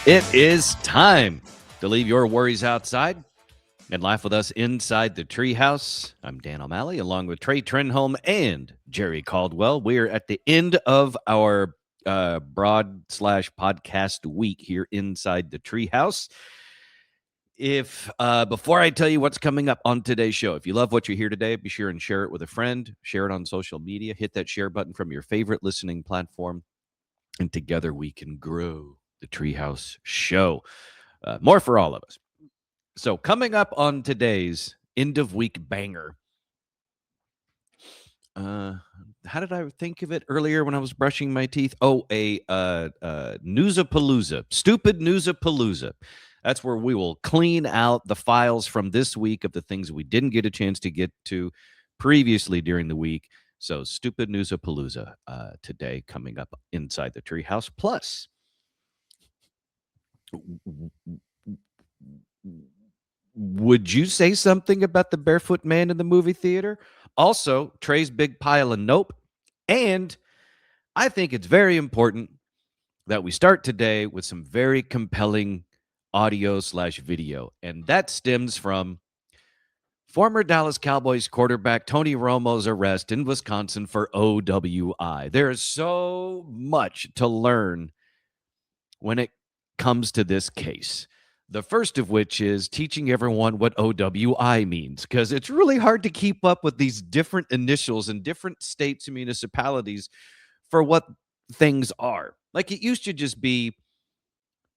It is time to leave your worries outside and laugh with us inside the Treehouse. I'm Dan O'Malley, along with Trey Trenholm and Jerry Caldwell. We're at the end of our broad/podcast week here inside the Treehouse. If before I tell you what's coming up on today's show, if you love what you hear today, be sure and share it with a friend. Share it on social media. Hit that share button from your favorite listening platform, and together we can grow the Treehouse Show. More for all of us. So coming up on today's end of week banger. How did I think of it earlier when I was brushing my teeth? Oh, a Newsapalooza, stupid Newsapalooza. That's where we will clean out the files from this week of the things we didn't get a chance to get to previously during the week. So stupid Newsapalooza today coming up inside the Treehouse. Plus, would you say something about the barefoot man in the movie theater? Also, Trey's big pile of nope. And I think it's very important that we start today with some very compelling audio/video. And that stems from former Dallas Cowboys quarterback Tony Romo's arrest in Wisconsin for OWI. There is so much to learn when it comes to this case. The first of which is teaching everyone what OWI means, because it's really hard to keep up with these different initials in different states and municipalities for what things are. Like it used to just be,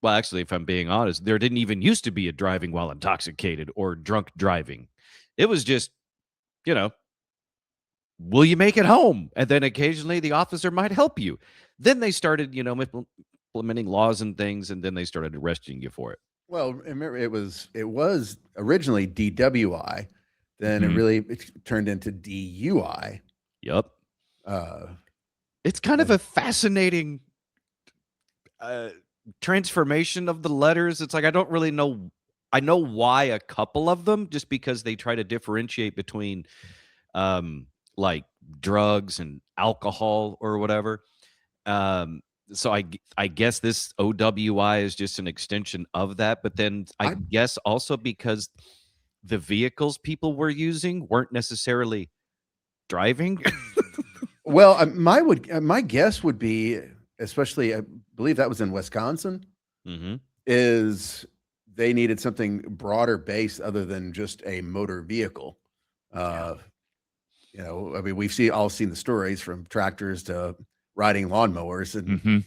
well, actually, if I'm being honest, there didn't even used to be a driving while intoxicated or drunk driving. It was just, will you make it home? And then occasionally the officer might help you. Then they started, implementing laws and things, and then they started arresting you for it. Well, remember, it was originally DWI, then it turned into DUI. Yep. It's kind of a fascinating transformation of the letters. It's like I don't really know. I know why a couple of them, just because they try to differentiate between like drugs and alcohol or whatever. So I guess this OWI is just an extension of that. But then I guess also because the vehicles people were using weren't necessarily driving. Well, my guess would be, especially I believe that was in Wisconsin, is they needed something broader based other than just a motor vehicle. I mean, we've all seen the stories from tractors to riding lawnmowers and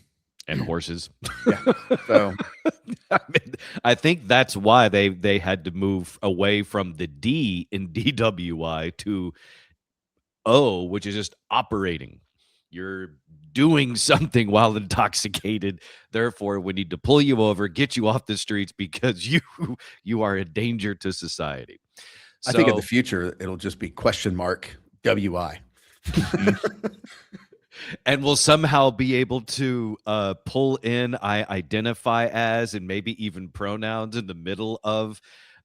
horses. Yeah. So I think that's why they had to move away from the D in DWI to O, which is just operating. You're doing something while intoxicated. Therefore, we need to pull you over, get you off the streets because you are a danger to society. I think in the future, it'll just be ?WI. And we'll somehow be able to pull in I identify as and maybe even pronouns in the middle of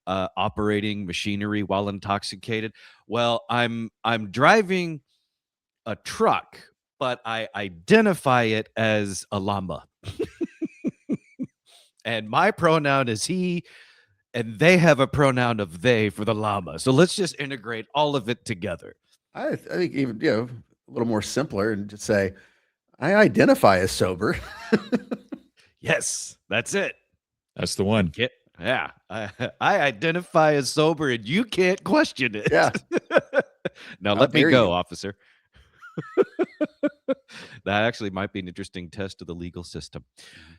operating machinery while intoxicated. Well, I'm driving a truck, but I identify it as a llama. And my pronoun is he, and they have a pronoun of they for the llama. So let's just integrate all of it together. I think even, a little more simpler and just say, I identify as sober. Yes, that's it. That's the one. Yeah. I identify as sober and you can't question it. Yeah. Now let me go, officer. That actually might be an interesting test of the legal system.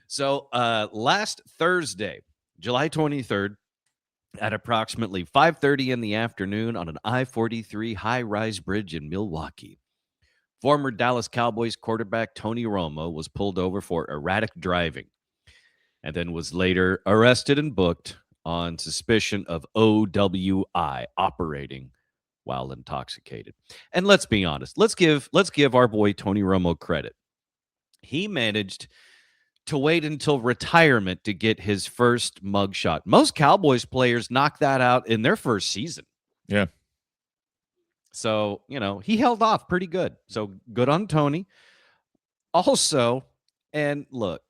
So last Thursday, July 23rd, at approximately 5:30 in the afternoon on an I-43 high-rise bridge in Milwaukee, former Dallas Cowboys quarterback Tony Romo was pulled over for erratic driving and then was later arrested and booked on suspicion of OWI, operating while intoxicated. And let's be honest. Let's give our boy Tony Romo credit. He managed to wait until retirement to get his first mugshot. Most Cowboys players knock that out in their first season. Yeah. So, he held off pretty good. So good on Tony. Also, and look,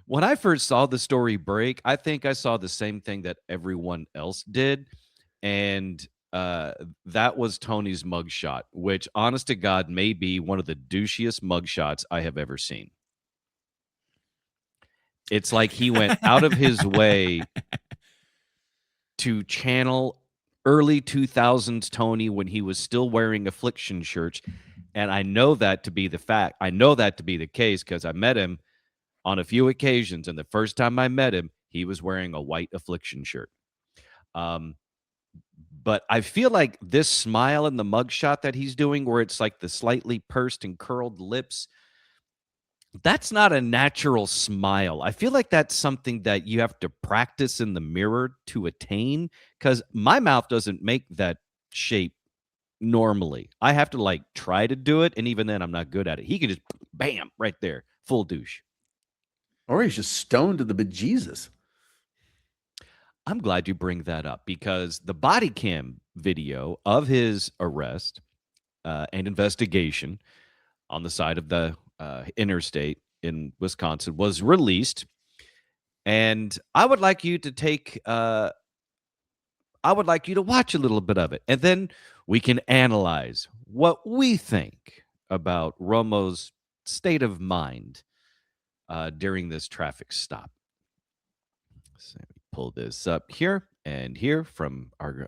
When I first saw the story break, I think I saw the same thing that everyone else did. And that was Tony's mugshot, which, honest to God, may be one of the douchiest mugshots I have ever seen. It's like he went out of his way to channel early 2000s Tony when he was still wearing affliction shirts. And I know that to be the fact. I know that to be the case because I met him on a few occasions. And the first time I met him, he was wearing a white affliction shirt. But I feel like this smile in the mugshot that he's doing, where it's like the slightly pursed and curled lips, that's not a natural smile. I feel like that's something that you have to practice in the mirror to attain, because my mouth doesn't make that shape normally. I have to like try to do it, and even then I'm not good at it. He can just bam right there, full douche. Or he's just stoned to the bejesus. I'm glad you bring that up, because the body cam video of his arrest and investigation on the side of the interstate in Wisconsin was released. And I would like you to watch a little bit of it, and then we can analyze what we think about Romo's state of mind during this traffic stop. So let me pull this up here and hear from our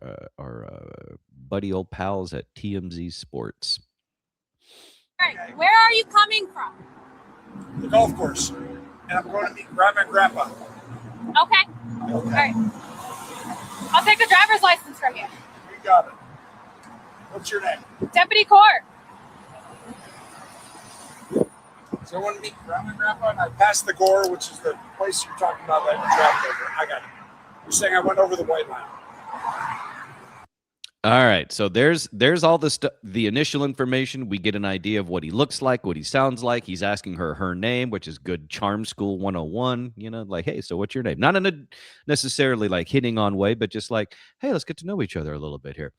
buddy old pals at TMZ Sports. All right, where are you coming from? The golf course. And I'm going to meet Grandma and Grandpa. Okay. All right. I'll take a driver's license from you. You got it. What's your name? Deputy Court. So I want to meet Grandma and Grandpa, and I passed the Gore, which is the place you're talking about that you traveled over. I got it. You're saying I went over the white line. All right, so there's all the initial information. We get an idea of what he looks like, what he sounds like. He's asking her name, which is good charm school 101. You know, like, hey, so what's your name? Not in a necessarily like hitting on way, but just like, hey, let's get to know each other a little bit here.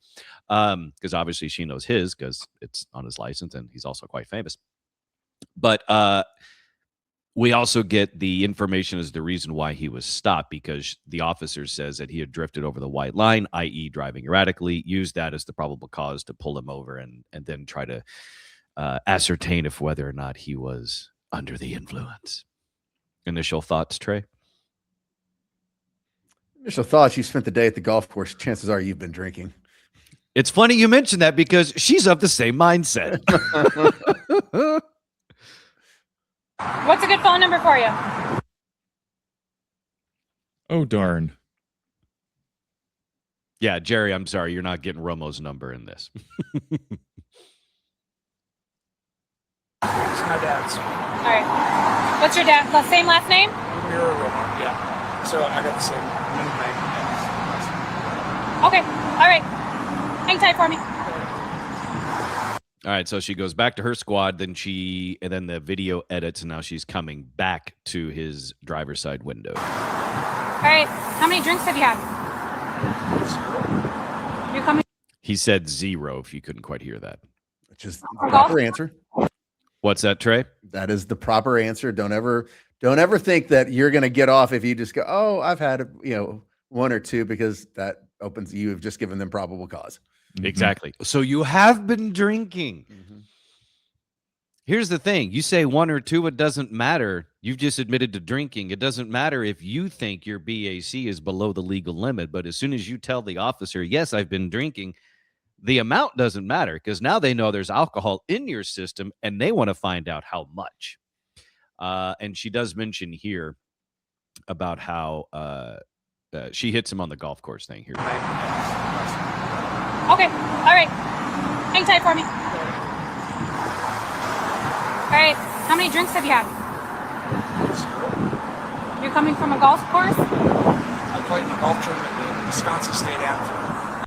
Because obviously she knows his, because it's on his license, and he's also quite famous. But we also get the information as the reason why he was stopped, because the officer says that he had drifted over the white line, i.e. driving erratically, used that as the probable cause to pull him over and then try to ascertain if whether or not he was under the influence. Initial thoughts, Trey? Initial thoughts, you spent the day at the golf course. Chances are you've been drinking. It's funny you mentioned that, because she's of the same mindset. What's a good phone number for you? Oh, darn. Yeah, Jerry, I'm sorry. You're not getting Romo's number in this. It's my dad's. All right. What's your the same last name? Mirror Romo, yeah. So I got the same name. Okay. All right. Hang tight for me. All right, so she goes back to her squad, and then the video edits, and now she's coming back to his driver's side window. All right, how many drinks have you had? You're coming. He said 0, if you couldn't quite hear that. Which is the proper answer. What's that, Trey? That is the proper answer. Don't ever think that you're going to get off if you just go, oh, I've had, 1 or 2, because that opens, you have just given them probable cause. Exactly. So you have been drinking. Mm-hmm. Here's the thing. You say 1 or 2, it doesn't matter. You've just admitted to drinking. It doesn't matter if you think your BAC is below the legal limit. But as soon as you tell the officer, yes, I've been drinking, the amount doesn't matter, because now they know there's alcohol in your system, and they want to find out how much. And she does mention here about how she hits him on the golf course thing here. Okay. All right. Hang tight for me. All right. How many drinks have you had? You're coming from a golf course? I played in a golf tournament in the Wisconsin State Amateur.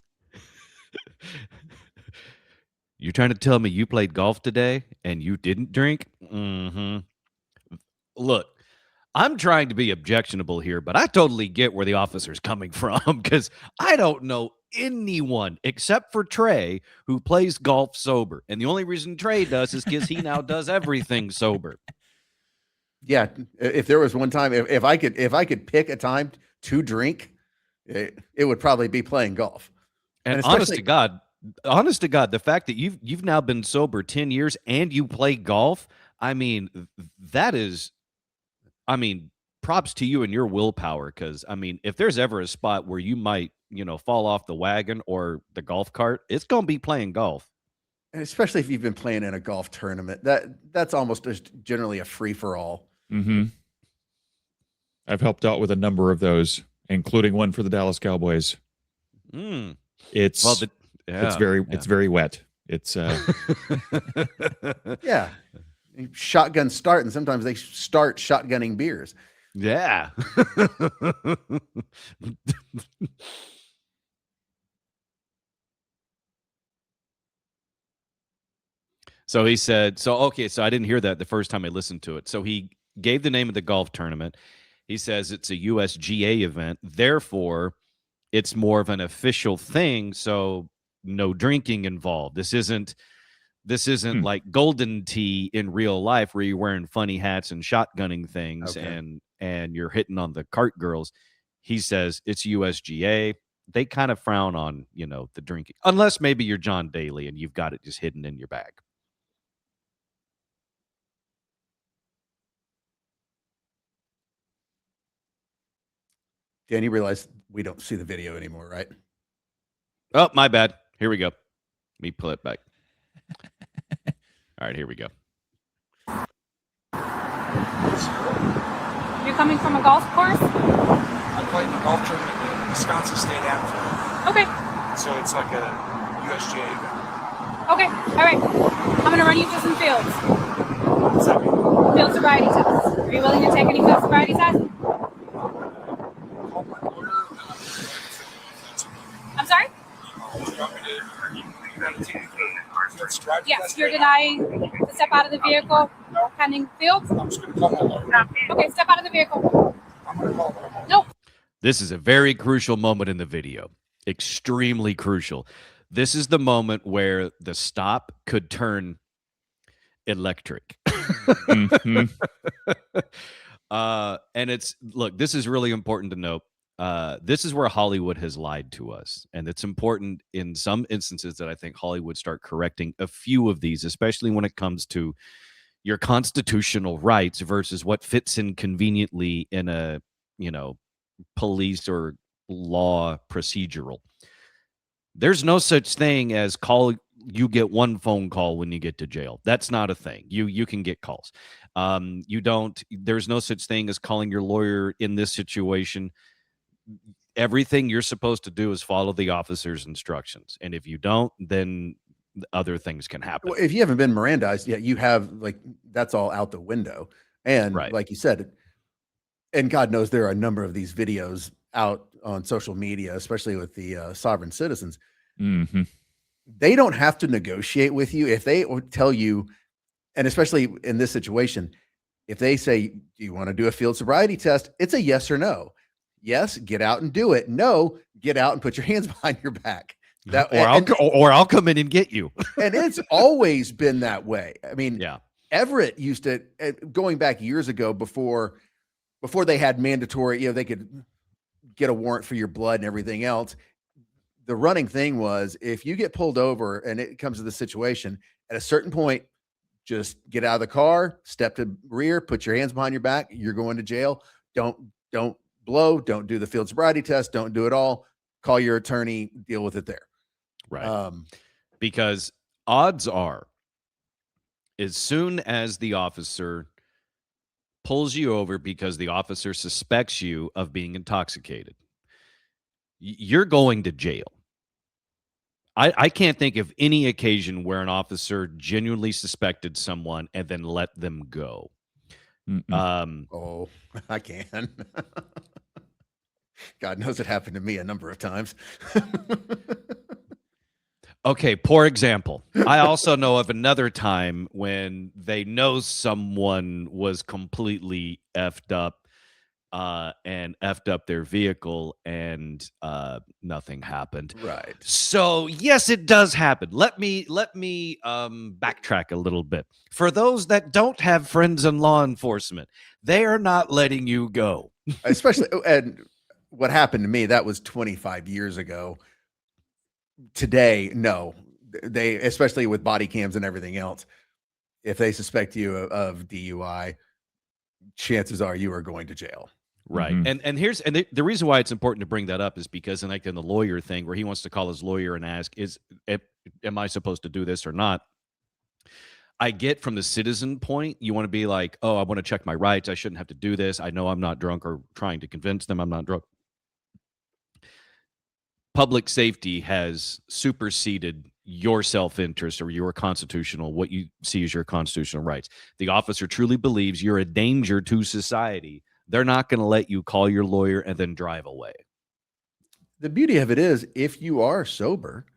You're trying to tell me you played golf today and you didn't drink? Mm-hmm. Look, I'm trying to be objectionable here, but I totally get where the officer's coming from, because I don't know anyone except for Trey who plays golf sober. And the only reason Trey does is because he now does everything sober. Yeah, if there was one time, if I could pick a time to drink, it would probably be playing golf. And especially, honest to God, the fact that you've now been sober 10 years and you play golf, I mean, that is, I mean, props to you and your willpower. Because I mean, if there's ever a spot where you might, fall off the wagon or the golf cart, it's gonna be playing golf. and especially if you've been playing in a golf tournament, that's almost just generally a free for all. Mm-hmm. I've helped out with a number of those, including one for the Dallas Cowboys. Mm. It's very wet. It's Yeah, shotgun start, and sometimes they start shotgunning beers. Yeah. So he said, so I didn't hear that the first time I listened to it. So he gave the name of the golf tournament. He says it's a USGA event. Therefore, it's more of an official thing. So no drinking involved. This isn't like Golden Tee in real life where you're wearing funny hats and shotgunning things and you're hitting on the cart girls. He says it's USGA. They kind of frown on, the drinking, unless maybe you're John Daly and you've got it just hidden in your bag. Dan, you realize we don't see the video anymore, right? Oh, my bad. Here we go. Let me pull it back. All right, here we go. You're coming from a golf course? I played in a golf tournament in Wisconsin State Amateur. Okay. So it's like a USGA event. Okay. All right. I'm going to run you through some fields. What's that mean? Field sobriety tests. Are you willing to take any field sobriety tests? Call my lawyer. I'm sorry? Yes, you're denying to step out of the vehicle pending fields? I'm just going to call my lawyer. Okay, step out of the vehicle. I'm going to call my lawyer. Nope. This is a very crucial moment in the video. Extremely crucial. This is the moment where the stop could turn electric. mm-hmm. And look, this is really important to note. This is where Hollywood has lied to us. And it's important in some instances that I think Hollywood start correcting a few of these, especially when it comes to your constitutional rights versus what fits in conveniently in a, police or law procedural. There's no such thing as you get one phone call when you get to jail. That's not a thing. You can get calls. There's no such thing as calling your lawyer in this situation. Everything you're supposed to do is follow the officer's instructions. And if you don't, then other things can happen. Well, if you haven't been Mirandized, you have, that's all out the window. And like you said, and God knows there are a number of these videos out on social media, especially with the sovereign citizens. Mm-hmm. They don't have to negotiate with you if they tell you, and especially in this situation, if they say, do you want to do a field sobriety test? It's a yes or no. Yes, get out and do it. No, get out and put your hands behind your back. Or I'll come in and get you. And it's always been that way. I mean, yeah. Everett used to, going back years ago, before they had mandatory, they could get a warrant for your blood and everything else. The running thing was, if you get pulled over and it comes to the situation, at a certain point, just get out of the car, step to rear, put your hands behind your back. You're going to jail. Don't blow. Don't do the field sobriety test. Don't do it all. Call your attorney. Deal with it there. Right. Because odds are, as soon as the officer pulls you over because the officer suspects you of being intoxicated, you're going to jail. I can't think of any occasion where an officer genuinely suspected someone and then let them go. I can. God knows it happened to me a number of times. Okay, poor example. I also know of another time when they know someone was completely effed up. and effed up their vehicle, and nothing happened. Right. So yes, it does happen. Let me backtrack a little bit. For those that don't have friends in law enforcement, they are not letting you go. Especially, and what happened to me, that was 25 years ago. Today, no. They, especially with body cams and everything else, if they suspect you of DUI, chances are you are going to jail. Right. Mhm. And here's the reason why it's important to bring that up is because in the lawyer thing where he wants to call his lawyer and ask, am I supposed to do this or not? I get from the citizen point, you want to be like, oh, I want to check my rights. I shouldn't have to do this. I know I'm not drunk, or trying to convince them I'm not drunk. Public safety has superseded your self-interest or your constitutional, what you see as your constitutional rights. The officer truly believes you're a danger to society. They're not going to let you call your lawyer and then drive away. The beauty of it is, if you are sober,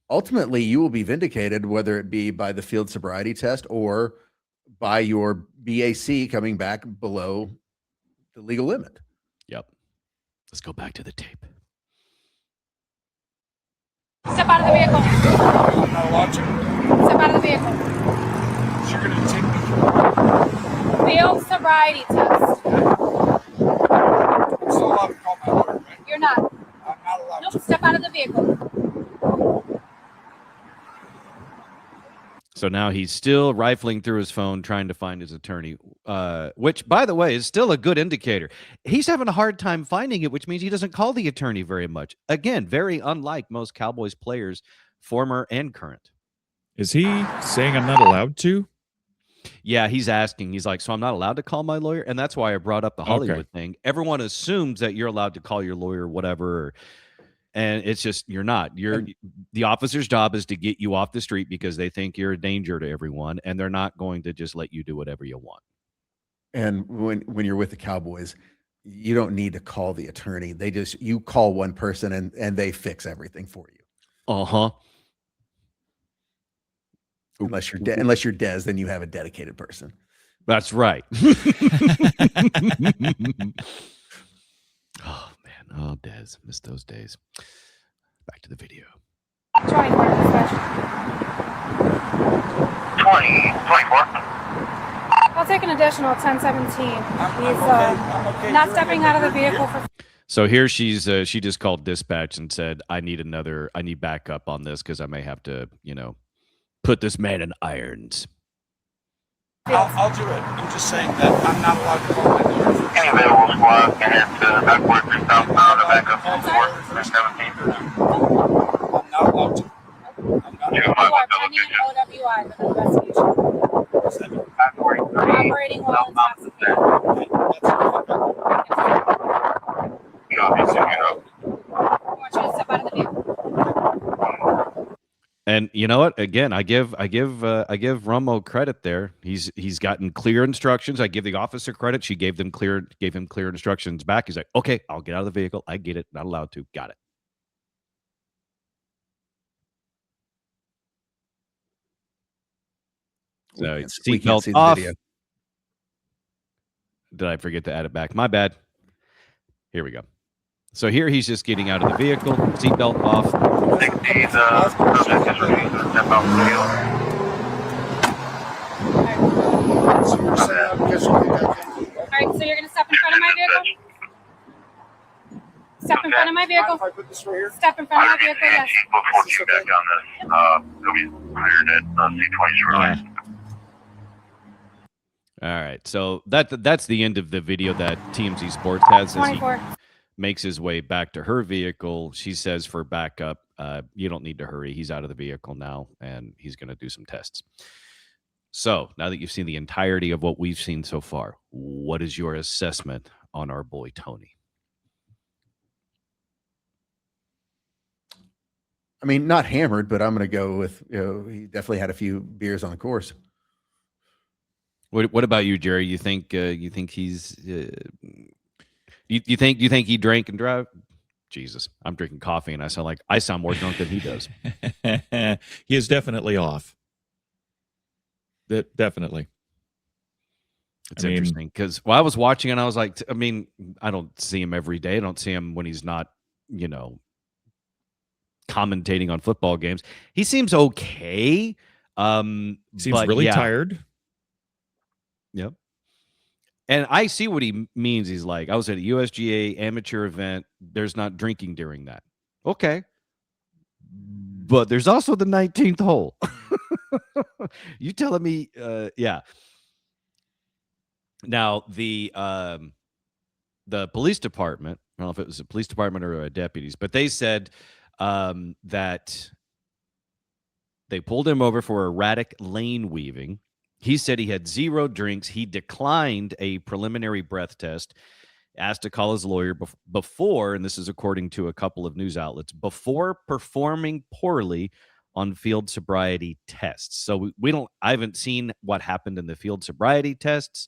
ultimately you will be vindicated, whether it be by the field sobriety test or by your BAC coming back below the legal limit. Yep. Let's go back to the tape. Step out of the vehicle. I'm not allowed to. Step out of the vehicle. You're going to take me. Field sobriety test. I'm still allowed to call my lawyer, right? You're not. I'm not allowed Nope. to. Step out of the vehicle. So now he's still rifling through his phone trying to find his attorney, which, by the way, is still a good indicator. He's having a hard time finding it, which means he doesn't call the attorney very much. Again, very unlike most Cowboys players, former and current. Is he saying I'm not allowed to? Yeah, he's asking. He's like, so I'm not allowed to call my lawyer? And that's why I brought up the Hollywood thing. Everyone assumes that you're allowed to call your lawyer, whatever. And it's just, you're not. The officer's job is to get you off the street because they think you're a danger to everyone, and they're not going to just let you do whatever you want. And when you're with the Cowboys, you don't need to call the attorney. You call one person and they fix everything for you. Uh-huh. Unless you're Des, then you have a dedicated person. That's right. Oh, man. Oh, Des. Missed those days. Back to the video. 24 dispatch. 24. I'll take an additional 1017. I'm He's okay. not stepping out of the vehicle for. So here she just called dispatch and said, I need backup on this because I may have to, put this man in irons. I'll do it. I'm just saying that I'm not allowed to call my lawyer. Any available squad can head to backward to southbound to back up I'm to sorry? 417. I'm not allowed to. I'm not Two allowed miles You are up the pending location. an OWI for the investigation. Backward 3. Operating while Southbound intoxicated. Copy, so I want you to step out of the vehicle. And you know what? Again, I give Romo credit there. He's gotten clear instructions. I give the officer credit. She gave him clear instructions back. He's like, okay, I'll get out of the vehicle. I get it. Not allowed to. Got it. So We can't see seatbelt the off. video. Did I forget to add it back? My bad. Here we go. So here he's just getting out of the vehicle. Seatbelt off. 60, the subject is refusing to step out the field. So you're saying because you think I can. All right, so you're going to step in front of my vehicle? Step in front of my vehicle? If I put this right here? Step in front of my vehicle, yes. Before feedback on this, he'll be hired at C20 shortly. All right. So that's the end of the video that TMZ Sports has. As he 24. makes his way back to her vehicle. She says for backup, you don't need to hurry. He's out of the vehicle now, and he's going to do some tests. So now that you've seen the entirety of what we've seen so far, what is your assessment on our boy Tony? I mean, not hammered, but I'm going to go with, he definitely had a few beers on the course. What about you, Jerry? You think he's you think he drank and drive? Jesus, I'm drinking coffee and I sound more drunk than he does. He is definitely off. Definitely. It's interesting because I was watching and I was like, I mean, I don't see him every day. I don't see him when he's not, commentating on football games. He seems okay. Seems really tired. Yep. And I see what he means. He's like, I was at a USGA amateur event. There's not drinking during that. Okay. But there's also the 19th hole. You telling me, yeah. Now, the police department, I don't know if it was a police department or deputies, but they said that they pulled him over for erratic lane weaving. He said he had 0 drinks. He declined a preliminary breath test, asked to call his lawyer before, and this is according to a couple of news outlets, before performing poorly on field sobriety tests. So I haven't seen what happened in the field sobriety tests,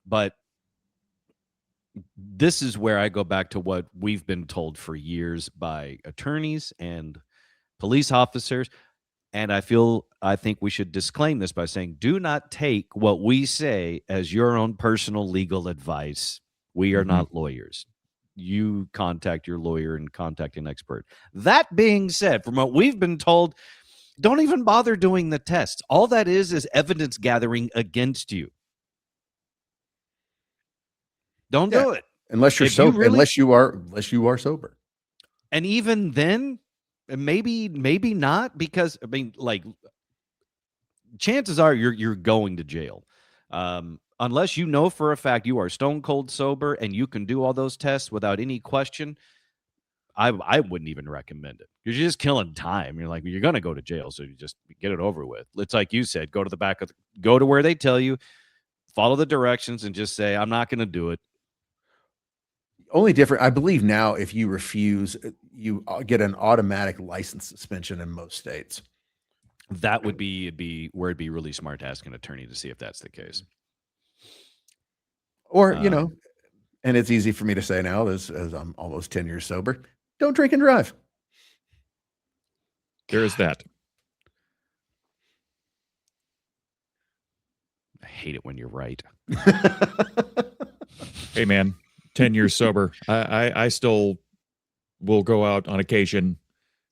but this is where I go back to what we've been told for years by attorneys and police officers. And I think we should disclaim this by saying, do not take what we say as your own personal legal advice. We are not lawyers. You contact your lawyer and contact an expert. That being said, from what we've been told, don't even bother doing the tests. All that is evidence gathering against you. Don't do it unless you're sober. Unless you are sober. And even then, maybe not, because I mean, like, chances are you're going to jail, unless you know for a fact you are stone cold sober and you can do all those tests without any question. I wouldn't even recommend it. You're just killing time. You're like, you're gonna go to jail, so you just get it over with. It's like you said, go to where they tell you, follow the directions, and just say, I'm not gonna do it. Only different, I believe now, if you refuse, you get an automatic license suspension in most states. That would be where it'd be really smart to ask an attorney to see if that's the case. Or, and it's easy for me to say now as I'm almost 10 years sober, don't drink and drive. There is that. I hate it when you're right. Hey, man. 10 years sober. I still will go out on occasion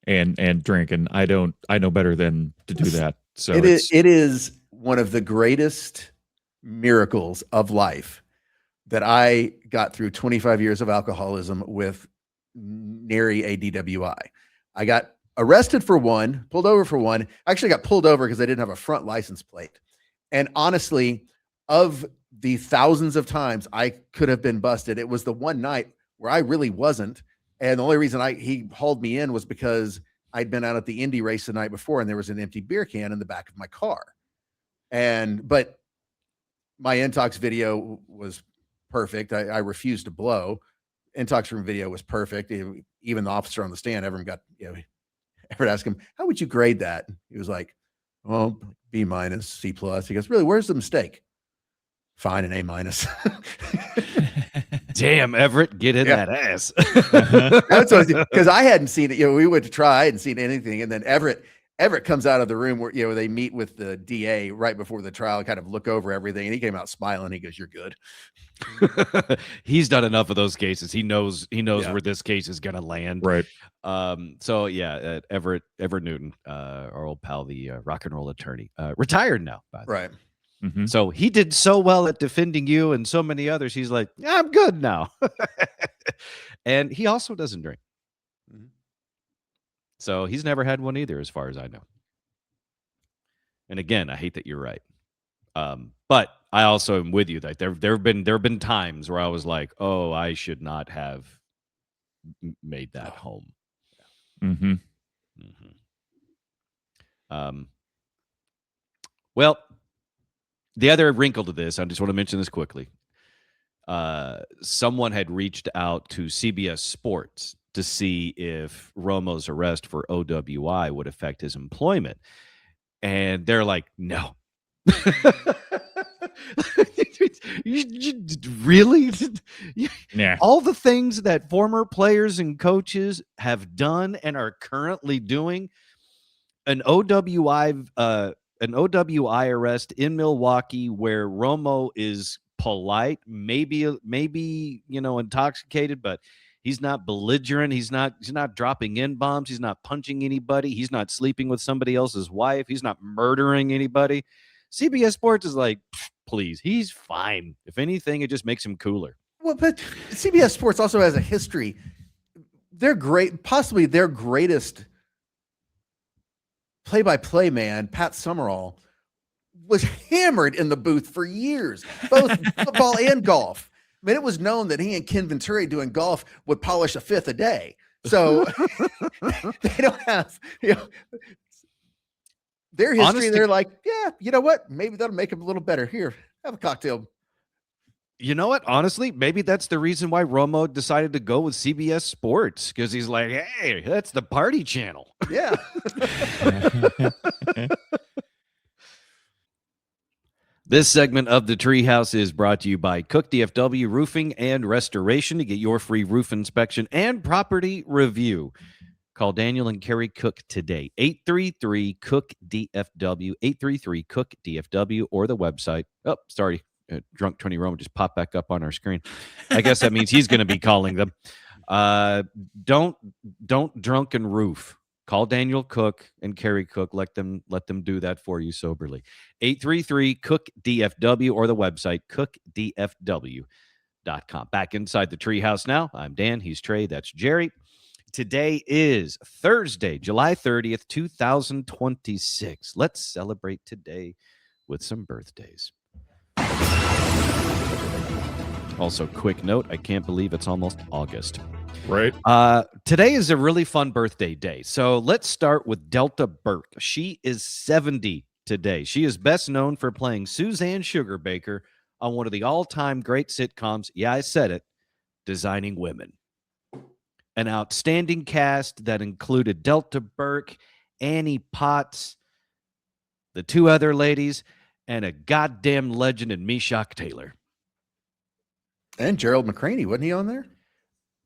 and drink, and I know better than to do that. So it is one of the greatest miracles of life that I got through 25 years of alcoholism with nary a DWI. I got arrested for one, pulled over for one. I actually got pulled over because I didn't have a front license plate. And honestly, of the thousands of times I could have been busted, it was the one night where I really wasn't. And the only reason he hauled me in was because I'd been out at the Indy race the night before and there was an empty beer can in the back of my car. But my intox video was perfect. I refused to blow. Intox room video was perfect. Even the officer on the stand, everyone asked him, how would you grade that? He was like, oh, B-, C+. He goes, really, where's the mistake? Fine, an A-. Damn, Everett, get in that ass. Because I hadn't seen it. We went to try. I hadn't seen anything. And then Everett comes out of the room where they meet with the DA right before the trial, kind of look over everything. And he came out smiling. He goes, you're good. He's done enough of those cases. He knows where this case is going to land. Right. So yeah, Everett Newton, our old pal, the rock and roll attorney, retired now. By the way. Right. Mm-hmm. So he did so well at defending you and so many others. He's like, yeah, I'm good now. And he also doesn't drink. Mm-hmm. So he's never had one either, as far as I know. And again, I hate that you're right. But I also am with you that there have been times where I was like, oh, I should not have made that home. Mm-hmm. Mm-hmm. Well, the other wrinkle to this, I just want to mention this quickly. Someone had reached out to CBS Sports to see if Romo's arrest for OWI would affect his employment. And they're like, no. you really? Yeah. All the things that former players and coaches have done and are currently doing, an OWI arrest in Milwaukee where Romo is polite, maybe intoxicated, but he's not belligerent. He's not dropping in bombs. He's not punching anybody. He's not sleeping with somebody else's wife. He's not murdering anybody. CBS Sports is like, please, he's fine. If anything, it just makes him cooler. Well, but CBS Sports also has a history. They're great, possibly their greatest play-by-play man, Pat Summerall, was hammered in the booth for years, both football and golf. I mean, it was known that he and Ken Venturi doing golf would polish a fifth a day. So they don't have, their history. Honestly, they're like, yeah, you know what? Maybe that'll make him a little better. Here, have a cocktail. You know what? Honestly, maybe that's the reason why Romo decided to go with CBS Sports, because he's like, hey, that's the party channel. Yeah. This segment of the Treehouse is brought to you by Cook DFW Roofing and Restoration. To get your free roof inspection and property review, call Daniel and Carrie Cook today. 833-COOK-DFW, 833-COOK-DFW, or the website. Oh, sorry. Drunk Tony Romo just popped back up on our screen. I guess that means he's going to be calling them. Don't drunken roof. Call Daniel Cook and Carrie Cook. Let them do that for you soberly. 833-COOK-DFW or the website cookdfw.com. Back inside the Treehouse now. I'm Dan. He's Trey. That's Jerry. Today is Thursday, July 30th, 2026. Let's celebrate today with some birthdays. Also, quick note, I can't believe it's almost August. Right. Today is a really fun birthday day. So let's start with Delta Burke. She is 70 today. She is best known for playing Suzanne Sugarbaker on one of the all-time great sitcoms. Yeah, I said it. Designing Women. An outstanding cast that included Delta Burke, Annie Potts, the two other ladies, and a goddamn legend in Meshack Taylor. And Gerald McCraney, wasn't he on there?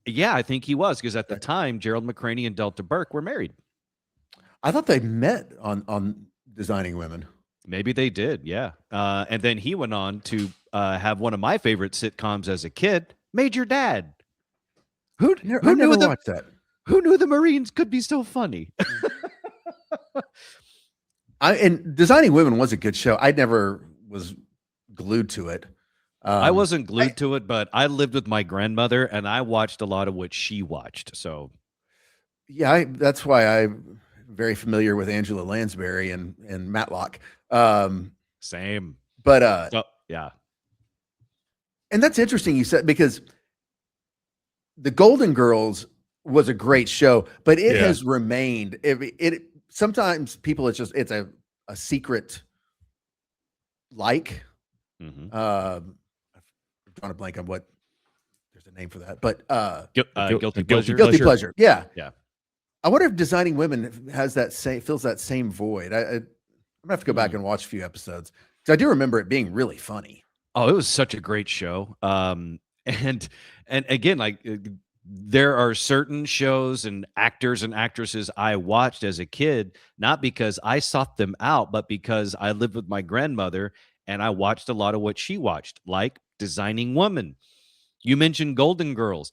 Yeah, I think he was, because at the time, Gerald McCraney and Delta Burke were married. I thought they met on Designing Women. Maybe they did, yeah. And then he went on to have one of my favorite sitcoms as a kid, Major Dad. Who I never watched that. Who knew the Marines could be so funny? And Designing Women was a good show. I never was glued to it. I wasn't glued to it, but I lived with my grandmother, and I watched a lot of what she watched. So, yeah, that's why I'm very familiar with Angela Lansbury and Matlock. Same. But yeah. And that's interesting you said, because the Golden Girls was a great show, but it has remained. It sometimes people it's a secret like. Mm-hmm. I'm drawing a blank on what there's a name for that, but Guilty Pleasure. Guilty Pleasure. Yeah. Yeah. I wonder if Designing Women has fills that same void. I'm gonna have to go back and watch a few episodes, because I do remember it being really funny. Oh, it was such a great show. And again, like there are certain shows and actors and actresses I watched as a kid, not because I sought them out, but because I lived with my grandmother and I watched a lot of what she watched, like Designing Women. You mentioned Golden Girls.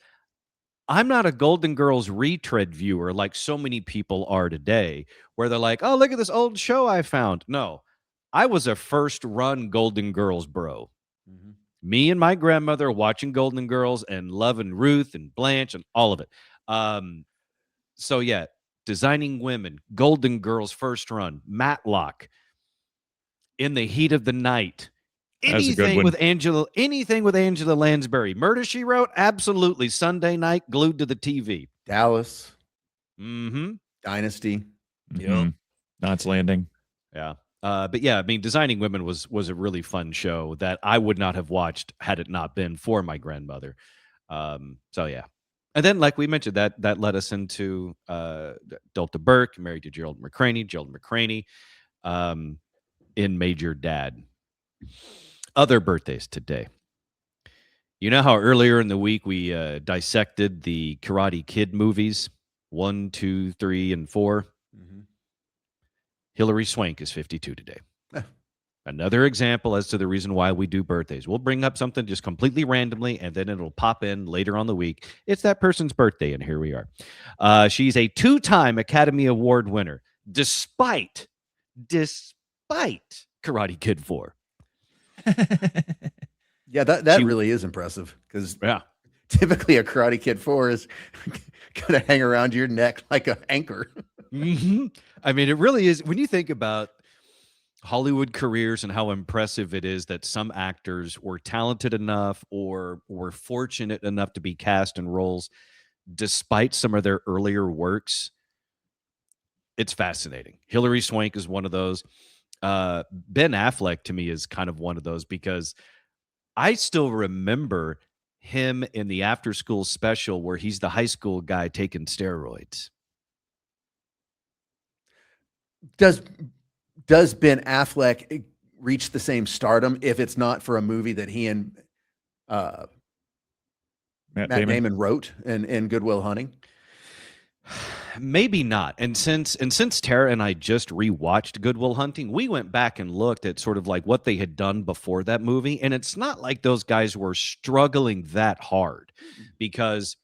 I'm not a Golden Girls retread viewer like so many people are today, where they're like, oh, look at this old show I found. No, I was a first run Golden Girls bro. Mm-hmm. Me and my grandmother watching Golden Girls and loving Ruth and Blanche and all of it. So yeah, Designing Women, Golden Girls first run, Matlock, In the Heat of the Night. Anything with Angela Lansbury. Murder, She Wrote, absolutely. Sunday night, glued to the TV. Dallas. Mm-hmm. Dynasty. Mm-hmm. Yep. Knots Landing. Yeah. But yeah, I mean, Designing Women was a really fun show that I would not have watched had it not been for my grandmother. So yeah. And then, like we mentioned, that led us into Delta Burke, married to Gerald McCraney, in Major Dad. Other birthdays today. You know how earlier in the week we dissected the Karate Kid movies, 1, 2, 3, and 4? Mm-hmm. Hilary Swank is 52 today. Another example as to the reason why we do birthdays. We'll bring up something just completely randomly, and then it'll pop in later on the week. It's that person's birthday, and here we are. She's a 2-time Academy Award winner, despite Karate Kid 4. Yeah, that really is impressive because typically a Karate Kid 4 is going to hang around your neck like an anchor. Mm-hmm. I mean, it really is. When you think about Hollywood careers and how impressive it is that some actors were talented enough or were fortunate enough to be cast in roles despite some of their earlier works, it's fascinating. Hilary Swank is one of those. Ben Affleck to me is kind of one of those because I still remember him in the After School Special where he's the high school guy taking steroids. Does Ben Affleck reach the same stardom if it's not for a movie that he and Matt Damon wrote in Good Will Hunting? Maybe not. And since Tara and I just rewatched Good Will Hunting, we went back and looked at sort of like what they had done before that movie. And it's not like those guys were struggling that hard, because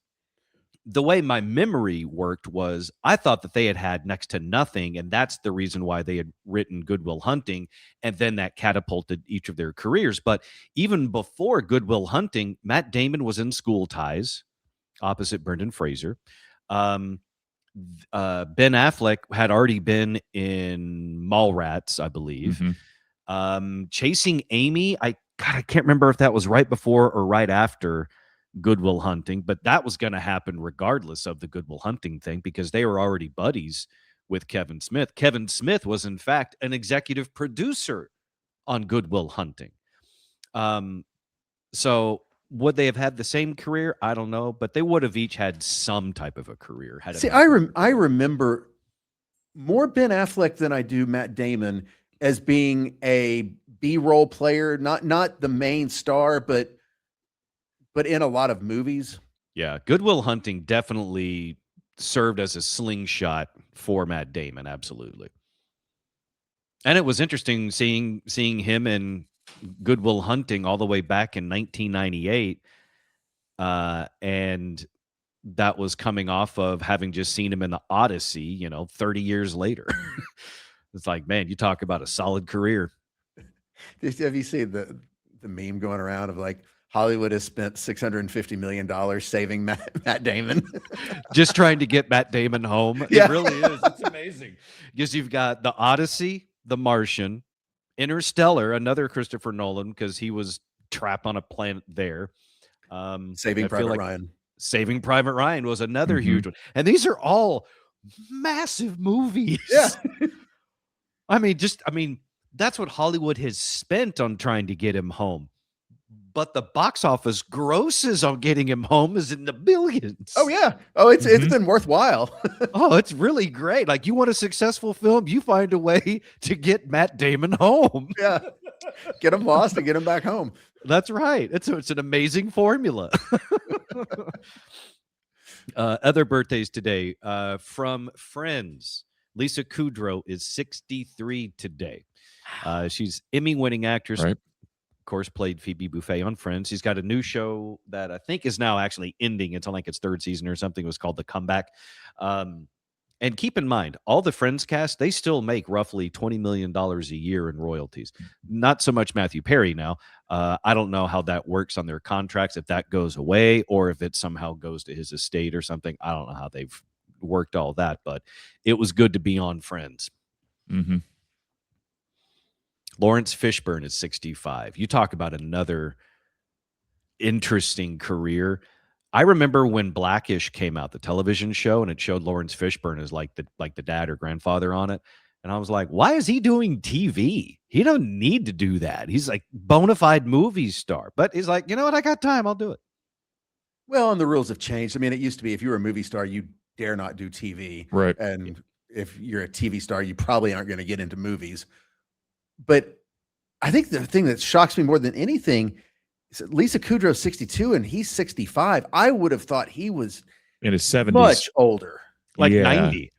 the way my memory worked was I thought that they had next to nothing. And that's the reason why they had written Good Will Hunting. And then that catapulted each of their careers. But even before Good Will Hunting, Matt Damon was in School Ties opposite Brendan Fraser. Ben Affleck had already been in Mallrats, I believe. Mm-hmm. Chasing Amy, I can't remember if that was right before or right after Good Will Hunting, but that was going to happen regardless of the Good Will Hunting thing because they were already buddies with Kevin Smith. Kevin Smith was, in fact, an executive producer on Good Will Hunting. So would they have had the same career? I don't know, but they would have each had some type of a career. See, I remember more Ben Affleck than I do Matt Damon as being a B-roll player, not the main star, but in a lot of movies. Yeah, Good Will Hunting definitely served as a slingshot for Matt Damon, absolutely. And it was interesting seeing him in Good Will Hunting all the way back in 1998, and that was coming off of having just seen him in The Odyssey, 30 years later. It's like, man, you talk about a solid career. Have you seen the meme going around of like Hollywood has spent $650 million saving Matt Damon, just trying to get Matt Damon home? Yeah. It really is. It's amazing because you've got The Odyssey, The Martian, Interstellar, another Christopher Nolan because he was trapped on a planet there. Saving Private Ryan. Saving Private Ryan was another huge one. And these are all massive movies. Yeah. I mean, that's what Hollywood has spent on trying to get him home. But the box office grosses on getting him home is in the billions. Oh, yeah. Oh, it's been worthwhile. Oh, it's really great. Like, you want a successful film, you find a way to get Matt Damon home. Yeah. Get him lost and get him back home. That's right. It's an amazing formula. Other birthdays today from Friends. Lisa Kudrow is 63 today. She's Emmy-winning actress. Right. Of course, played Phoebe Buffay on Friends. She's got a new show that I think is now actually ending. It's on like its third season or something. It was called The Comeback. And keep in mind, all the Friends cast, they still make roughly $20 million a year in royalties. Not so much Matthew Perry now. I don't know how that works on their contracts, if that goes away or if it somehow goes to his estate or something. I don't know how they've worked all that, but it was good to be on Friends. Mm-hmm. Laurence Fishburne is 65. You talk about another interesting career. I remember when Blackish came out, the television show, and it showed Laurence Fishburne as like the dad or grandfather on it. And I was like, why is he doing TV? He don't need to do that. He's like bona fide movie star. But he's like, you know what? I got time. I'll do it. Well, and the rules have changed. I mean, it used to be if you were a movie star, you dare not do TV. Right. And if you're a TV star, you probably aren't going to get into movies. But I think the thing that shocks me more than anything is that Lisa Kudrow's 62 and he's 65. I would have thought he was in his 70s. Much older. like Yeah. 90.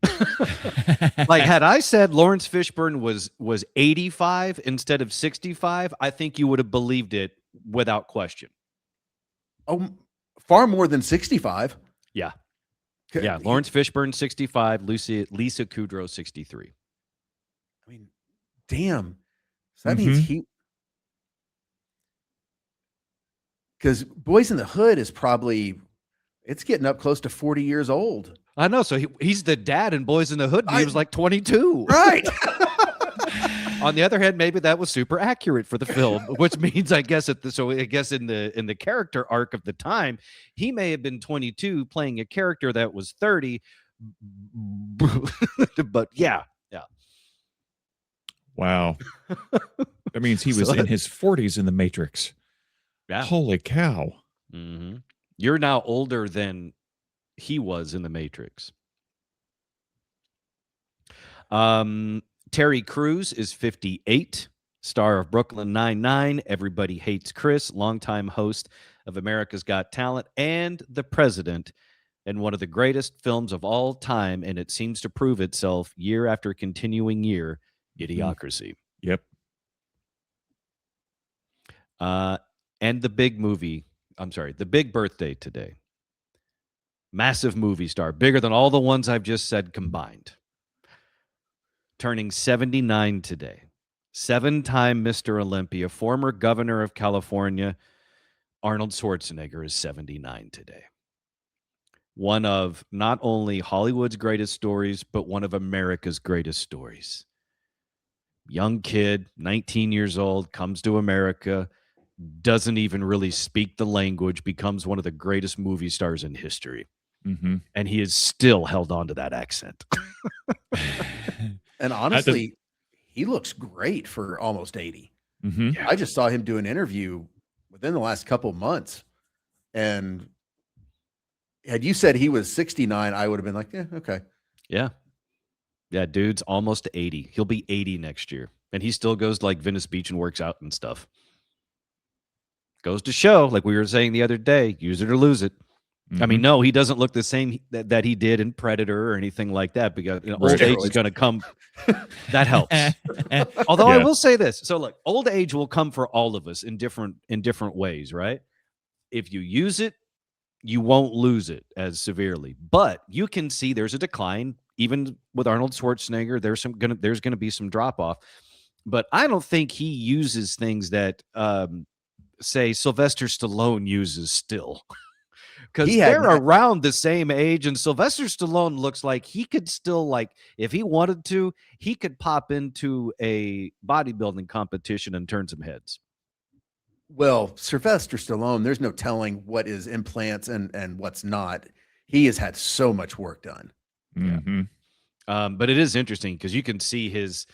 Like, had I said Laurence Fishburne was 85 instead of 65, I think you would have believed it without question. Oh, far more than 65. Yeah. Yeah, Laurence Fishburne 65, Lisa Kudrow 63. I mean, damn. So that means because Boys in the Hood is probably, it's getting up close to 40 years old. I know. So he's the dad in Boys in the Hood. And he was like 22. Right. On the other hand, maybe that was super accurate for the film, which means I guess in the character arc of the time, he may have been 22 playing a character that was 30. But yeah. Wow. That means he was in his 40s in the Matrix. Yeah. Holy cow. Mm-hmm. You're now older than he was in the Matrix. Terry Crews is 58, star of Brooklyn Nine-Nine, Everybody Hates Chris, longtime host of America's Got Talent, and The President, and one of the greatest films of all time, and it seems to prove itself year after continuing year, Idiocracy. Yep. And the big birthday today. Massive movie star, bigger than all the ones I've just said combined. Turning 79 today. 7-time Mr. Olympia, former governor of California, Arnold Schwarzenegger is 79 today. One of not only Hollywood's greatest stories, but one of America's greatest stories. Young kid, 19 years old, comes to America, doesn't even really speak the language, becomes one of the greatest movie stars in history. Mm-hmm. And he is still held on to that accent. And honestly, he looks great for almost 80. Mm-hmm. Yeah. I just saw him do an interview within the last couple of months. And had you said he was 69, I would have been like, yeah, okay. Yeah. Yeah, dude's almost 80. He'll be 80 next year. And he still goes to like Venice Beach and works out and stuff. Goes to show, like we were saying the other day, use it or lose it. I mean, no, he doesn't look the same that he did in Predator or anything like that, because old age is going to come. That helps. Although I will say this. So look, old age will come for all of us in different ways, right? If you use it, you won't lose it as severely. But you can see there's a decline. Even with Arnold Schwarzenegger, there's going to be some drop off. But I don't think he uses things that say Sylvester Stallone uses still. Because they're around the same age, and Sylvester Stallone looks like he could still, like, if he wanted to, he could pop into a bodybuilding competition and turn some heads. Well, Sylvester Stallone, there's no telling what is implants and what's not. He has had so much work done. Mm-hmm. But it is interesting because you can see his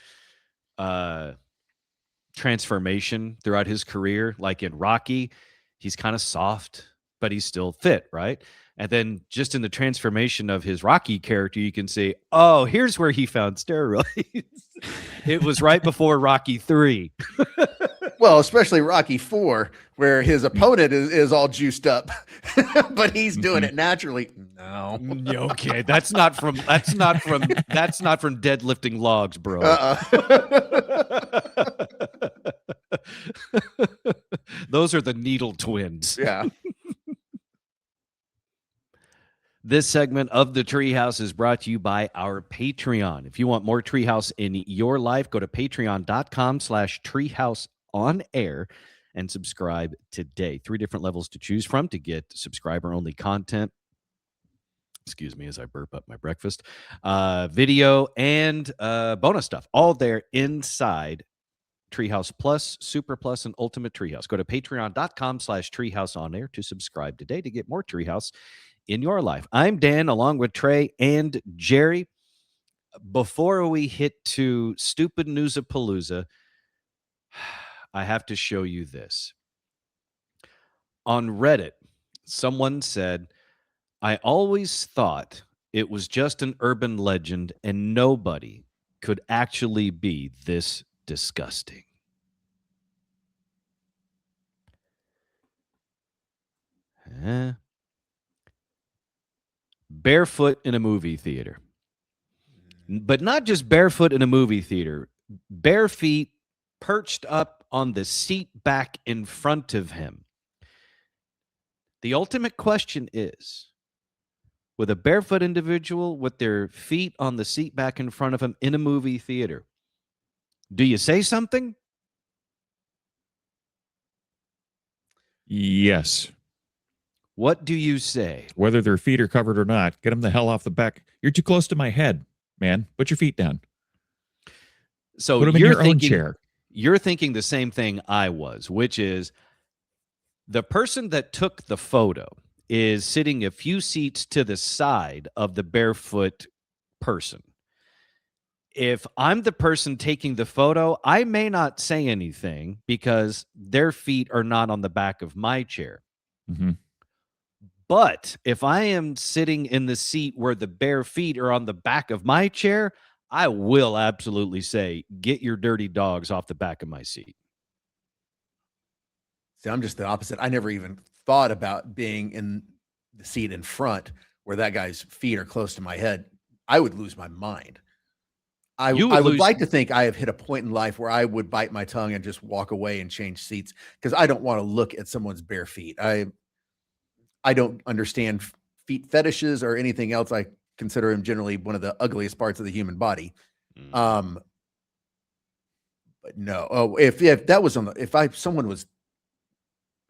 transformation throughout his career. Like in Rocky, he's kind of soft, but he's still fit, right? And then just in the transformation of his Rocky character, you can see, oh, here's where he found steroids. It was right before Rocky 3. Well, especially Rocky 4, where his opponent is all juiced up, but he's doing it naturally. No. Okay, that's not from deadlifting logs, bro. Those are the Needle Twins. Yeah. This segment of the Treehouse is brought to you by our Patreon. If you want more Treehouse in your life, go to patreon.com/treehouseonair and subscribe today. 3 different levels to choose from to get subscriber-only content. Excuse me as I burp up my breakfast. Video and bonus stuff. All there inside Treehouse Plus, Super Plus, and Ultimate Treehouse. Go to patreon.com/treehouseonair to subscribe today to get more Treehouse in your life. I'm Dan, along with Trey and Jerry. Before we hit to Stupid News-a-Palooza, I have to show you this. On Reddit, someone said, I always thought it was just an urban legend and nobody could actually be this disgusting. barefoot in a movie theater. But not just barefoot in a movie theater, bare feet perched up on the seat back in front of him. The ultimate question is, with a barefoot individual with their feet on the seat back in front of him in a movie theater, do you say something? Yes. What do you say? Whether their feet are covered or not, get them the hell off the back. You're too close to my head, man. Put your feet down. So put them in your own chair. You're thinking the same thing I was, which is the person that took the photo is sitting a few seats to the side of the barefoot person. If I'm the person taking the photo, I may not say anything because their feet are not on the back of my chair. Mm-hmm. But if I am sitting in the seat where the bare feet are on the back of my chair, I will absolutely say, get your dirty dogs off the back of my seat. See, I'm just the opposite. I never even thought about being in the seat in front where that guy's feet are close to my head. I would lose my mind. I would like to think I have hit a point in life where I would bite my tongue and just walk away and change seats because I don't want to look at someone's bare feet. I don't understand feet fetishes or anything else. I consider them generally one of the ugliest parts of the human body. But no. Oh, if that was someone was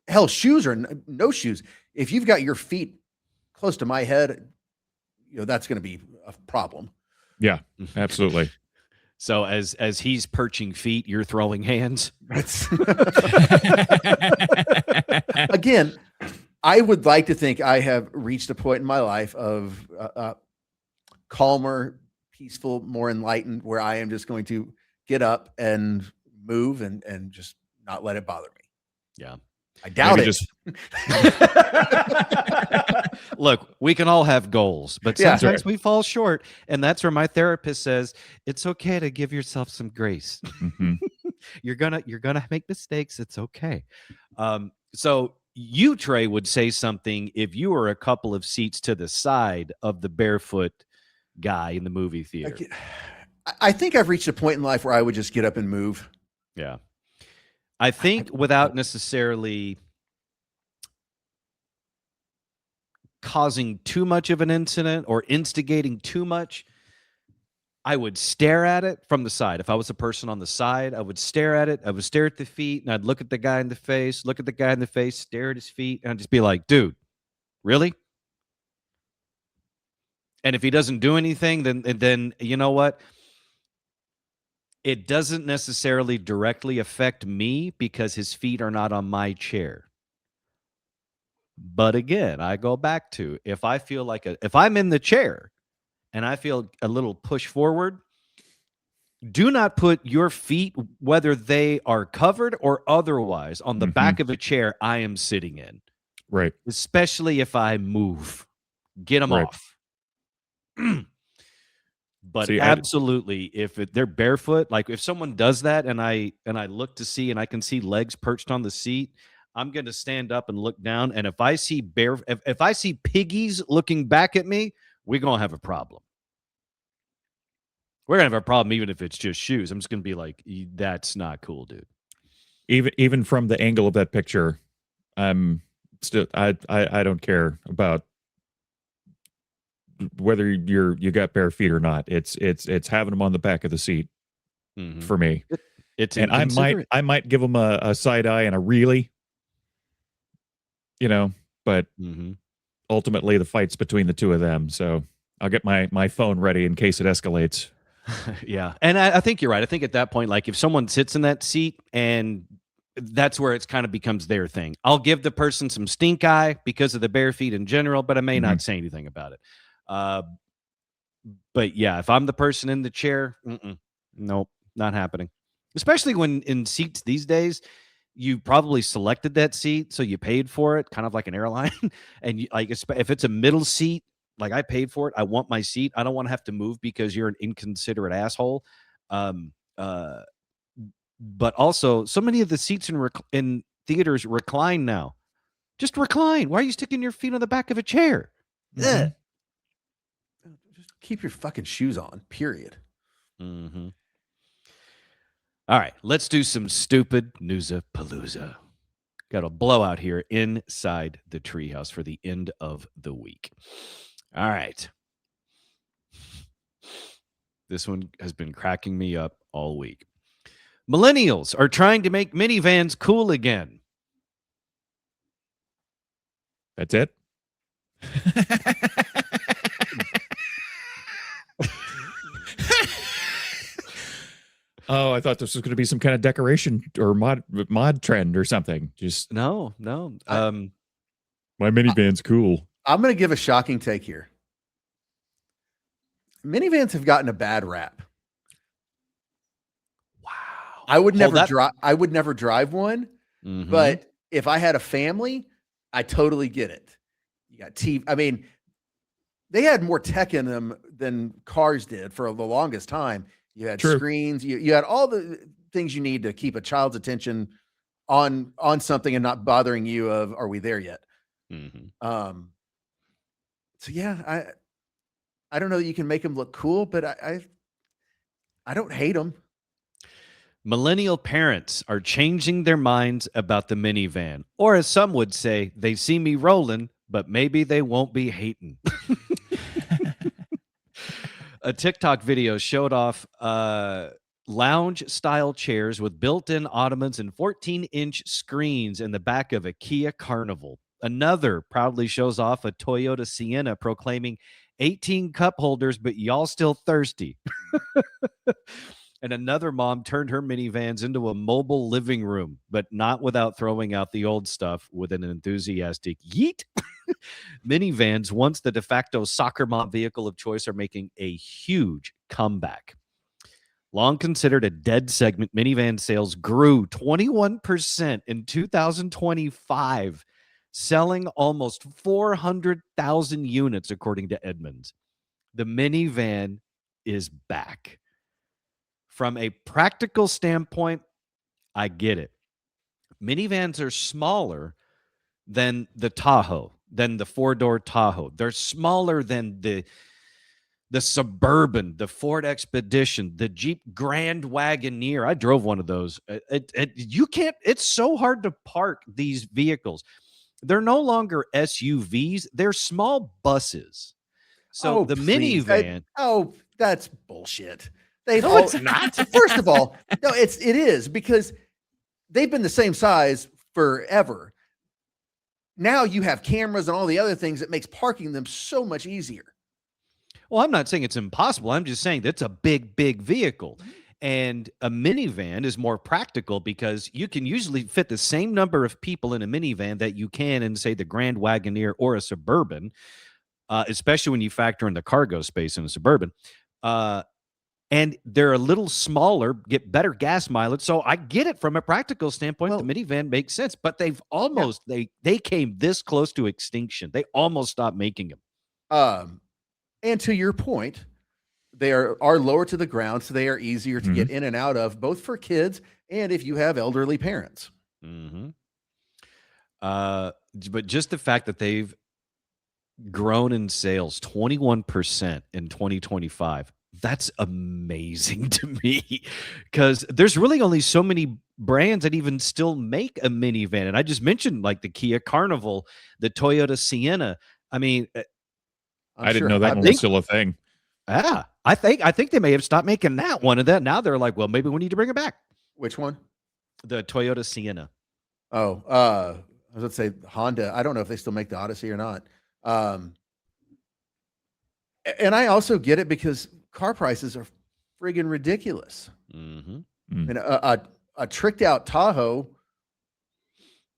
hell, shoes or no shoes. If you've got your feet close to my head, that's going to be a problem. Yeah, absolutely. So as he's perching feet, you're throwing hands. Again, I would like to think I have reached a point in my life of calmer, peaceful, more enlightened, where I am just going to get up and move and just not let it bother me. Yeah. I doubt it. Look, we can all have goals, but sometimes we fall short. And that's where my therapist says, it's okay to give yourself some grace. Mm-hmm. You're gonna make mistakes. It's okay. So you, Trey, would say something if you were a couple of seats to the side of the barefoot guy in the movie theater. I think I've reached a point in life where I would just get up and move. Yeah. I think without necessarily causing too much of an incident or instigating too much, I would stare at it from the side. If I was a person on the side, I would stare at it. I would stare at the feet, and I'd look at the guy in the face, stare at his feet, and I'd just be like, dude, really? And if he doesn't do anything, then you know what? It doesn't necessarily directly affect me because his feet are not on my chair. But again, I go back to, if I feel like if I'm in the chair and I feel a little push forward, do not put your feet, whether they are covered or otherwise, on the back of a chair I am sitting in. Right. Especially if I move. Get them off. But see, absolutely, if they're barefoot, like if someone does that and I look to see and I can see legs perched on the seat, I'm going to stand up and look down. And if I see if I see piggies looking back at me, we're going to have a problem. We're going to have a problem even if it's just shoes. I'm just going to be like, that's not cool, dude. Even from the angle of that picture, I'm still I don't care about whether you got bare feet or not. It's having them on the back of the seat for me. And I might give them a side eye and a really, but ultimately the fight's between the two of them. So I'll get my phone ready in case it escalates. Yeah. And I think you're right. I think at that point, like if someone sits in that seat, and that's where it's kind of becomes their thing. I'll give the person some stink eye because of the bare feet in general, but I may not say anything about it. But yeah, if I'm the person in the chair, nope, not happening. Especially when in seats these days, you probably selected that seat, so you paid for it, kind of like an airline. And if it's a middle seat, like I paid for it, I want my seat. I don't want to have to move because you're an inconsiderate asshole. But also, so many of the seats in theaters recline now. Just recline. Why are you sticking your feet on the back of a chair? Keep your fucking shoes on, period. Mm-hmm. All right, let's do some stupid Newsa-palooza. Got a blowout here inside the treehouse for the end of the week. All right. This one has been cracking me up all week. Millennials are trying to make minivans cool again. That's it. Oh, I thought this was going to be some kind of decoration or mod trend or something. Just No. my minivan's cool. I'm going to give a shocking take here. Minivans have gotten a bad rap. Wow. I would never drive one, Mhm. but if I had a family, I totally get it. You got TV. I mean, they had more tech in them than cars did for the longest time. You had True. screens. You had all the things you need to keep a child's attention on something and not bothering you of, are we there yet? Mhm. So yeah, I don't know that you can make them look cool, but I don't hate them. Millennial parents are changing their minds about the minivan. Or as some would say, they see me rolling, but maybe they won't be hating. A TikTok video showed off lounge-style chairs with built-in ottomans and 14-inch screens in the back of a Kia Carnival. Another proudly shows off a Toyota Sienna proclaiming 18 cup holders, but y'all still thirsty. And another mom turned her minivans into a mobile living room, but not without throwing out the old stuff with an enthusiastic yeet. Minivans, once the de facto soccer mom vehicle of choice, are making a huge comeback. Long considered a dead segment, minivan sales grew 21% in 2025, selling almost 400,000 units, according to Edmunds. The minivan is back. From a practical standpoint, I get it. Minivans are smaller than the Tahoe, than the four-door Tahoe. They're smaller than the Suburban, the Ford Expedition, the Jeep Grand Wagoneer. I drove one of those. It's so hard to park these vehicles. They're no longer SUVs. They're small buses. So the please. minivan. That's bullshit. It's not. First of all, no, it is, because they've been the same size forever. Now you have cameras and all the other things that makes parking them so much easier. Well, I'm not saying it's impossible. I'm just saying that's a big, big vehicle. And a minivan is more practical because you can usually fit the same number of people in a minivan that you can in, say, the Grand Wagoneer or a Suburban, especially when you factor in the cargo space in a Suburban. And they're a little smaller, get better gas mileage. So I get it from a practical standpoint. The minivan makes sense, but they've almost, they came this close to extinction. They almost stopped making them. And to your point, they are lower to the ground, so they are easier to get in and out of, both for kids and if you have elderly parents. Mm-hmm. But just the fact that they've grown in sales 21% in 2025, that's amazing to me, because there's really only so many brands that even still make a minivan. And I just mentioned like the Kia Carnival, the Toyota Sienna. I mean, I didn't know that one was still a thing. Yeah, I think they may have stopped making that one. And then now they're like, well, maybe we need to bring it back. Which one? The Toyota Sienna. Oh, I was going to say Honda. I don't know if they still make the Odyssey or not. And I also get it because car prices are friggin' ridiculous. Mm-hmm. And a tricked out Tahoe,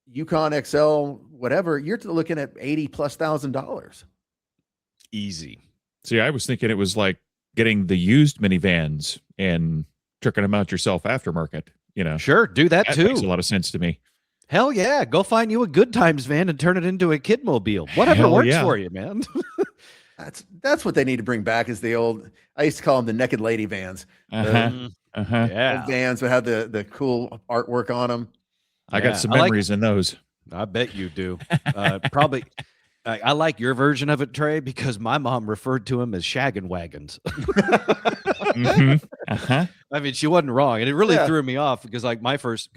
Yukon XL, whatever, you're looking at $80,000+. Easy. See, I was thinking it was like getting the used minivans and tricking them out yourself aftermarket. You know, sure, do that too. Makes a lot of sense to me. Hell yeah, go find you a Good Times van and turn it into a kidmobile. Whatever works for you, man. That's what they need to bring back. Is the old? I used to call them the naked lady vans. Yeah, old vans would have the cool artwork on them. I got some memories in those. I bet you do. Probably I like your version of it, Trey, because my mom referred to him as shaggin' wagons. I mean, she wasn't wrong, and it really threw me off because my first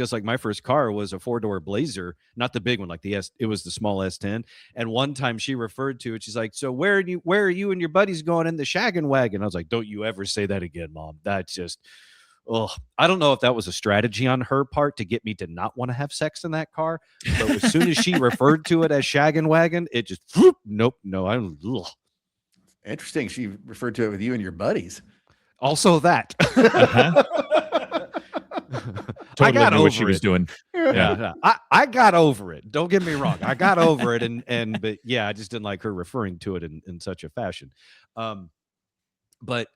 car was a 4-door Blazer, not the big one, like it was the small S10. And one time she referred to it, she's like, "So where are you and your buddies going in the shaggin' wagon?" I was like, "Don't you ever say that again, Mom. That's just." Oh, I don't know if that was a strategy on her part to get me to not want to have sex in that car. But as soon as she referred to it as shaggin' wagon, it just nope, no. Interesting. She referred to it with you and your buddies. Also that. Totally I got knew over what she was it. doing. Yeah. I got over it. Don't get me wrong. I got over it, but yeah, I just didn't like her referring to it in such a fashion. But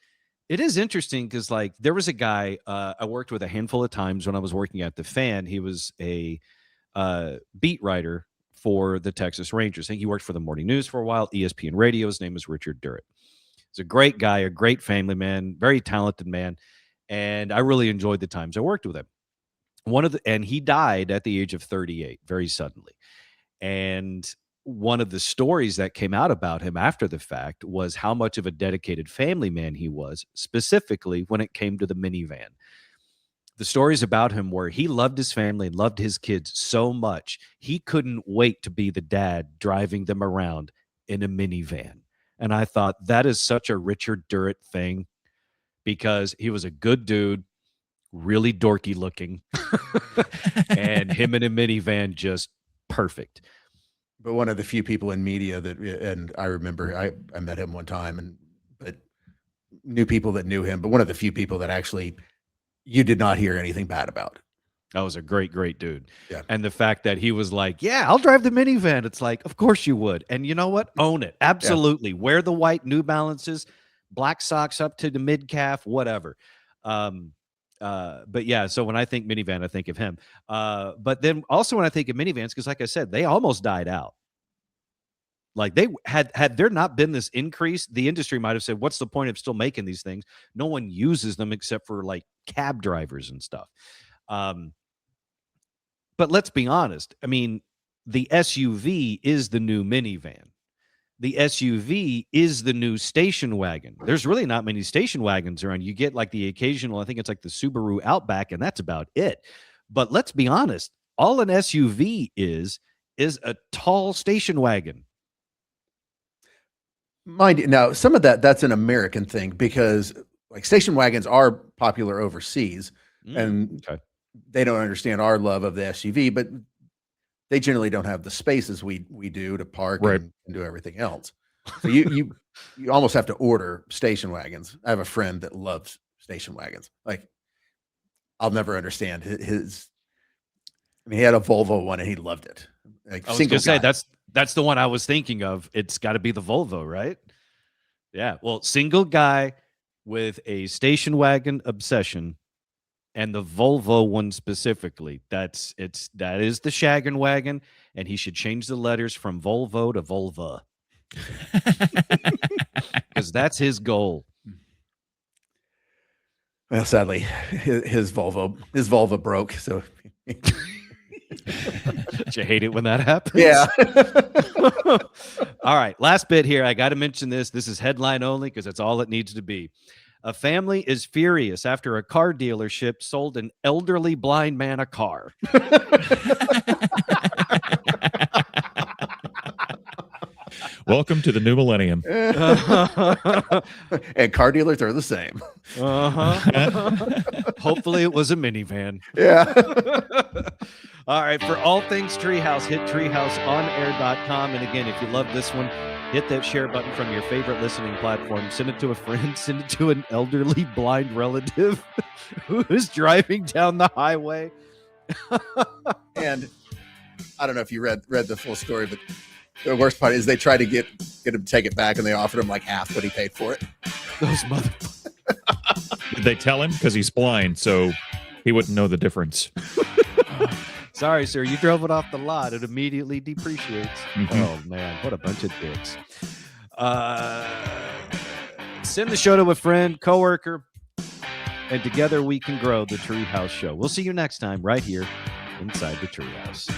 it is interesting because like there was a guy I worked with a handful of times when I was working at the Fan. He was a beat writer for the Texas Rangers. I think he worked for the Morning News for a while, ESPN Radio. His name was Richard Durrett. He's a great guy, a great family man, very talented man, and I really enjoyed the times I worked with him. And he died at the age of 38 very suddenly. And one of the stories that came out about him after the fact was how much of a dedicated family man he was, specifically when it came to the minivan. The stories about him were he loved his family and loved his kids so much, he couldn't wait to be the dad driving them around in a minivan. And I thought that is such a Richard Durrett thing because he was a good dude, really dorky looking, and him in a minivan, just perfect. But one of the few people in media and I remember I met him one time but knew people that knew him, but one of the few people that actually you did not hear anything bad about. That was a great, great dude. Yeah. And the fact that he was like, yeah, I'll drive the minivan. It's like, of course you would. And you know what? Own it. Absolutely. Yeah. Wear the white New Balances, black socks up to the mid calf, whatever. But yeah, so when I think minivan, I think of him. But then also when I think of minivans, because like I said, they almost died out. Like they had there not been this increase, the industry might have said, what's the point of still making these things? No one uses them except for like cab drivers and stuff. But let's be honest. I mean, the SUV is the new minivan. The SUV is the new station wagon. There's really not many station wagons around. You get like the occasional, I think it's like the Subaru Outback, and that's about it. But let's be honest. All an SUV is a tall station wagon. Mind you, now some of that's an American thing because like station wagons are popular overseas and they don't understand our love of the SUV, but they generally don't have the spaces we do to park and do everything else. So you almost have to order station wagons. I have a friend that loves station wagons. Like I'll never understand his. I mean, he had a Volvo one and he loved it. Like I was going to say that's the one I was thinking of. It's got to be the Volvo, right? Yeah. Well, single guy with a station wagon obsession. And the Volvo one specifically, that is the shaggin' wagon, and he should change the letters from Volvo to Volva. Because that's his goal. Well, sadly, his Volvo broke, so you hate it when that happens. Yeah. All right, last bit here. I got to mention this. This is headline only because that's all it needs to be. A family is furious after a car dealership sold an elderly blind man a car. Welcome to the new millennium. And car dealers are the same. Hopefully it was a minivan. Yeah. All right. For all things Treehouse, hit treehouseonair.com. And again, if you love this one, hit that share button from your favorite listening platform. Send it to a friend. Send it to an elderly blind relative who is driving down the highway. And I don't know if you read the full story, but the worst part is they tried to get him to take it back, and they offered him like half what he paid for it. Those motherfuckers. Did they tell him? Because he's blind, so he wouldn't know the difference. Sorry, sir. You drove it off the lot. It immediately depreciates. Mm-hmm. Oh, man. What a bunch of dicks. Send the show to a friend, coworker, and together we can grow the Treehouse Show. We'll see you next time right here inside the Treehouse.